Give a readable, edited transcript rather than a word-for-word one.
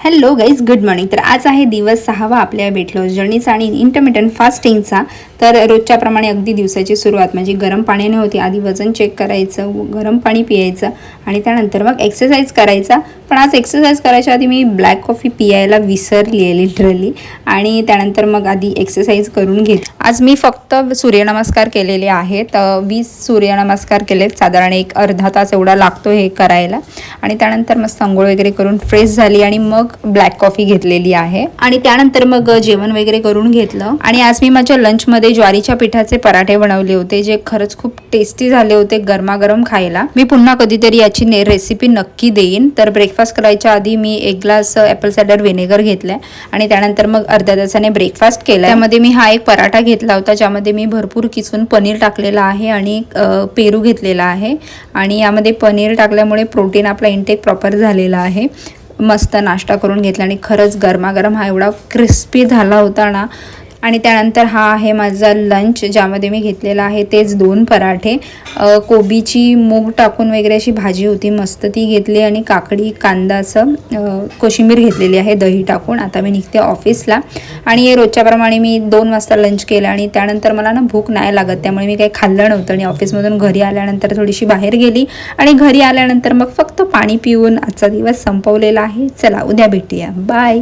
Hello guys, good morning. तर आज आहे दिवस 6वा आपल्या वेट लॉस जर्नीचा आणि इंटरमिटंट फास्टिंगचा. तर रोजच्याप्रमाणे अगदी दिवसाची सुरुवात म्हणजे गरम पाण्याने होती. आधी वजन चेक करायचं, गरम पाणी पियायचं आणि त्यानंतर मग एक्सरसाइज करायचा. पण आज एक्सरसाइज करायच्या आधी मी ब्लॅक कॉफी पियायला विसरली आहे लिटरली. आणि त्यानंतर मग आधी एक्सरसाइज करून घेतली. आज मी फक्त सूर्यनमस्कार केलेले आहेत. 20 सूर्यनमस्कार केलेत. साधारण एक अर्धा तास एवढा लागतो हे करायला. आणि त्यानंतर मस्त अंघोळ वगैरे करून फ्रेश झाली आणि मग ब्लॅक कॉफी घेतलेली आहे. आणि त्यानंतर मग जेवण वगैरे करून घेतलं. आणि आज मी माझ्या लंचमध्ये ज्वारीच्या पिठाचे पराठे बनवले होते, जे खरंच खूप टेस्टी झाले होते गरमागरम खायला. मी पुन्हा कधीतरी याची रेसिपी नक्की देईन. तर ब्रेकफास्ट करायच्या आधी मी 1 ग्लास ॲपल सायडर व्हिनेगर घेतलाय आणि त्यानंतर मग अर्ध्या तासाने ब्रेकफास्ट केला. त्यामध्ये मी हा एक पराठा घेतला होता, ज्यामध्ये मी भरपूर किसून पनीर टाकलेलं आहे आणि पेरू घेतलेला आहे. आणि यामध्ये पनीर टाकल्यामुळे प्रोटीन आपला इंटेक प्रॉपर झालेला आहे. मस्त नाश्ता करून घेतला आणि खरंच गरमागरम हा एवढा क्रिस्पी झाला होता ना. आणि त्यानंतर हा आहे माझा लंच, ज्यामध्ये मी घेतलेला आहे तेच 2 पराठे. कोबीची मूग टाकून वगैरे अशी भाजी होती, मस्त ती घेतली. आणि काकडी कांदा असं कोशिंबीर घेतलेली आहे दही टाकून. आता मी निघते ऑफिसला. आणि रोजच्याप्रमाणे मी 2 वाजता लंच केलं आणि त्यानंतर मला ना भूक नाही लागत, त्यामुळे मी काही खाल्लं नव्हतं. आणि ऑफिसमधून घरी आल्यानंतर थोडीशी बाहेर गेली आणि घरी आल्यानंतर मग फक्त पाणी पिऊन आजचा दिवस संपवलेला आहे. चला, उद्या भेटूया. बाय.